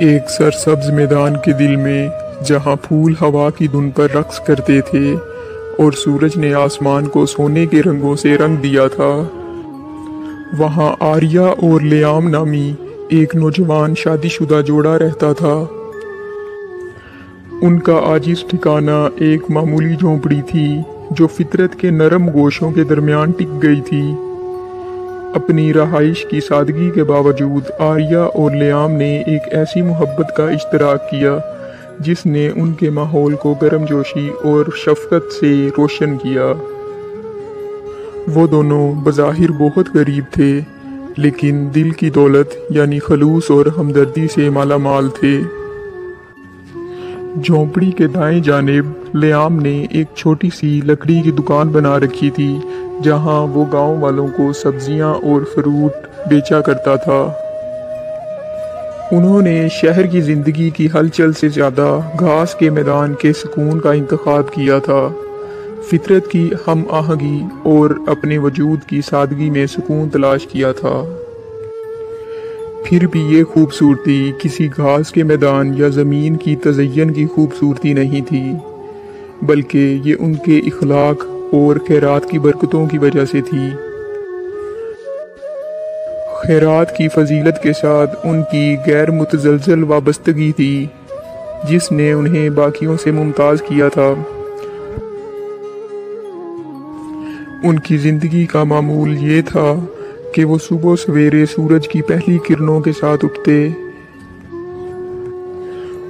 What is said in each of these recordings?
ایک سرسبز میدان کے دل میں جہاں پھول ہوا کی دھن پر رقص کرتے تھے اور سورج نے آسمان کو سونے کے رنگوں سے رنگ دیا تھا، وہاں آریہ اور لیام نامی ایک نوجوان شادی شدہ جوڑا رہتا تھا۔ ان کا عاجز ٹھکانہ ایک معمولی جھونپڑی تھی جو فطرت کے نرم گوشوں کے درمیان ٹک گئی تھی۔ اپنی رہائش کی سادگی کے باوجود آریہ اور لیام نے ایک ایسی محبت کا اشتراک کیا جس نے ان کے ماحول کو گرم جوشی اور شفقت سے روشن کیا۔ وہ دونوں بظاہر بہت غریب تھے، لیکن دل کی دولت یعنی خلوص اور ہمدردی سے مالا مال تھے۔ جھونپڑی کے دائیں جانب لیام نے ایک چھوٹی سی لکڑی کی دکان بنا رکھی تھی جہاں وہ گاؤں والوں کو سبزیاں اور فروٹ بیچا کرتا تھا۔ انہوں نے شہر کی زندگی کی ہلچل سے زیادہ گھاس کے میدان کے سکون کا انتخاب کیا تھا، فطرت کی ہم آہنگی اور اپنے وجود کی سادگی میں سکون تلاش کیا تھا۔ پھر بھی یہ خوبصورتی کسی گھاس کے میدان یا زمین کی تزئین کی خوبصورتی نہیں تھی، بلکہ یہ ان کے اخلاق اور خیرات کی برکتوں کی وجہ سے تھی۔ خیرات کی فضیلت کے ساتھ ان کی غیر متزلزل وابستگی تھی جس نے انہیں باقیوں سے ممتاز کیا تھا۔ ان کی زندگی کا معمول یہ تھا کہ وہ صبح سویرے سورج کی پہلی کرنوں کے ساتھ اٹھتے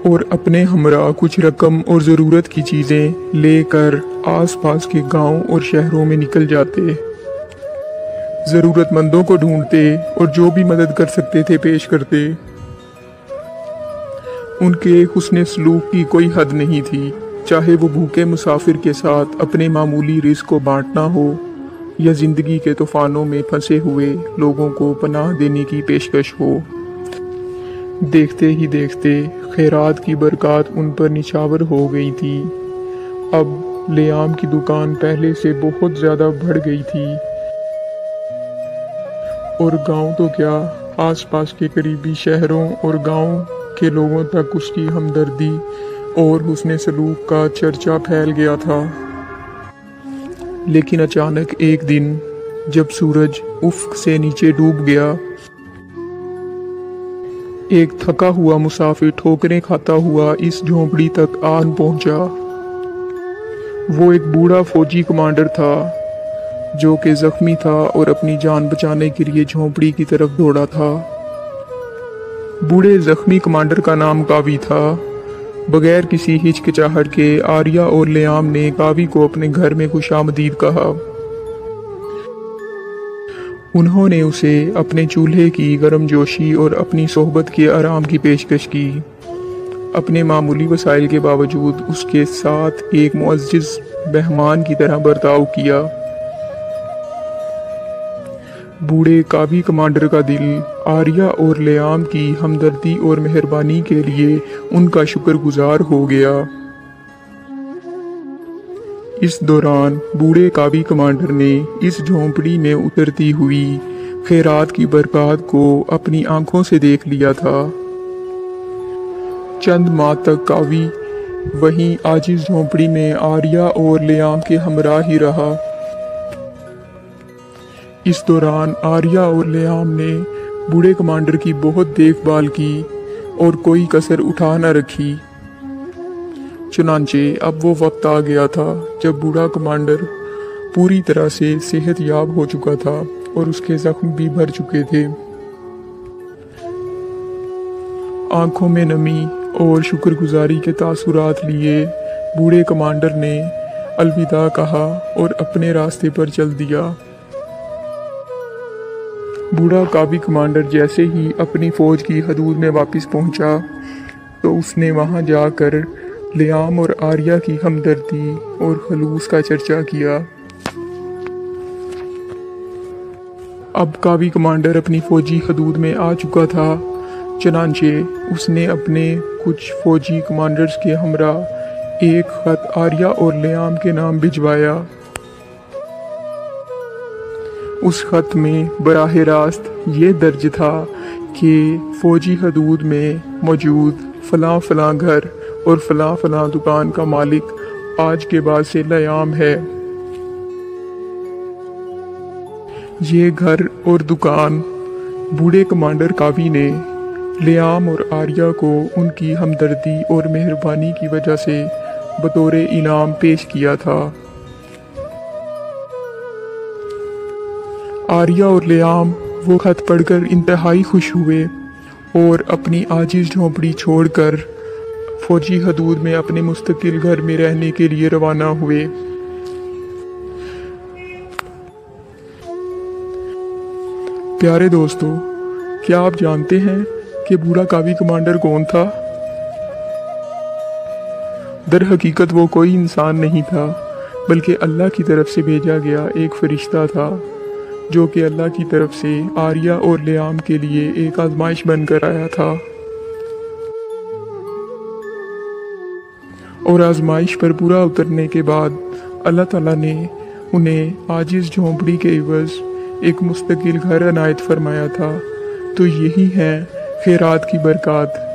اور اپنے ہمراہ کچھ رقم اور ضرورت کی چیزیں لے کر آس پاس کے گاؤں اور شہروں میں نکل جاتے، ضرورت مندوں کو ڈھونڈتے اور جو بھی مدد کر سکتے تھے پیش کرتے۔ ان کے حسن سلوک کی کوئی حد نہیں تھی، چاہے وہ بھوکے مسافر کے ساتھ اپنے معمولی رزق کو بانٹنا ہو یا زندگی کے طوفانوں میں پھنسے ہوئے لوگوں کو پناہ دینے کی پیشکش ہو۔ دیکھتے ہی دیکھتے خیرات کی برکات ان پر نچھاور ہو گئی تھی۔ اب لیام کی دکان پہلے سے بہت زیادہ بڑھ گئی تھی اور گاؤں تو کیا، آس پاس کے قریبی شہروں اور گاؤں کے لوگوں تک اس کی ہمدردی اور حسن سلوک کا چرچا پھیل گیا تھا۔ لیکن اچانک ایک دن جب سورج افق سے نیچے ڈوب گیا، ایک تھکا ہوا مسافر ٹھوکریں کھاتا ہوا اس جھونپڑی تک آن پہنچا۔ وہ ایک بوڑھا فوجی کمانڈر تھا جو کہ زخمی تھا اور اپنی جان بچانے کے لیے جھونپڑی کی طرف دوڑا تھا۔ بوڑھے زخمی کمانڈر کا نام کاوی تھا۔ بغیر کسی ہچکچاہٹ کے آریہ اور لیام نے کاوی کو اپنے گھر میں خوش آمدید کہا۔ انہوں نے اسے اپنے چولہے کی گرم جوشی اور اپنی صحبت کے آرام کی پیشکش کی۔ اپنے معمولی وسائل کے باوجود اس کے ساتھ ایک معزز مہمان کی طرح برتاؤ کیا۔ بوڑھے کاوی کمانڈر کا دل آریہ اور لیام کی ہمدردی اور مہربانی کے لیے ان کا شکر گزار ہو گیا۔ اس دوران بوڑھے کاوی کمانڈر نے اس جھونپڑی میں اترتی ہوئی خیرات کی برکات کو اپنی آنکھوں سے دیکھ لیا تھا۔ چند ماہ تک کاوی وہیں عاجز جھونپڑی میں آریہ اور لیام کے ہمراہ ہی رہا۔ اس دوران آریہ اور لیام نے بوڑھے کمانڈر کی بہت دیکھ بھال کی اور کوئی کسر اٹھا نہ رکھی۔ چنانچہ اب وہ وقت آ گیا تھا جب بوڑھا کمانڈر پوری طرح سے صحت یاب ہو چکا تھا اور اس کے زخم بھی بھر چکے تھے۔ آنکھوں میں نمی اور شکر گزاری کے تاثرات لیے بوڑھے کمانڈر نے الوداع کہا اور اپنے راستے پر چل دیا۔ بوڑھا کاوی کمانڈر جیسے ہی اپنی فوج کی حدود میں واپس پہنچا تو اس نے وہاں جا کر لیام اور آریہ کی ہمدردی اور خلوص کا چرچا کیا۔ اب کاوی کمانڈر اپنی فوجی حدود میں آ چکا تھا، چنانچہ اس نے اپنے کچھ فوجی کمانڈرز کے ہمراہ ایک خط آریہ اور لیام کے نام بھجوایا۔ اس خط میں براہ راست یہ درج تھا کہ فوجی حدود میں موجود فلاں فلاں گھر اور فلاں فلاں دکان کا مالک آج کے بعد سے لیام ہے۔ یہ گھر اور دکان بوڑھے کمانڈر کاوی نے لیام اور آریہ کو ان کی ہمدردی اور مہربانی کی وجہ سے بطور انعام پیش کیا تھا۔ آریہ اور لیام وہ خط پڑھ کر انتہائی خوش ہوئے اور اپنی عاجز جھونپڑی چھوڑ کر فوجی حدود میں اپنے مستقل گھر میں رہنے کے لیے روانہ ہوئے۔ پیارے دوستو، کیا آپ جانتے ہیں کہ بوڑھا کاوی کمانڈر کون تھا؟ در حقیقت وہ کوئی انسان نہیں تھا، بلکہ اللہ کی طرف سے بھیجا گیا ایک فرشتہ تھا، جو کہ اللہ کی طرف سے آریہ اور لیام کے لیے ایک آزمائش بن کر آیا تھا، اور آزمائش پر پورا اترنے کے بعد اللہ تعالیٰ نے انہیں عاجز جھونپڑی کے عوض ایک مستقل گھر عنایت فرمایا تھا۔ تو یہی ہیں خیرات کی برکات۔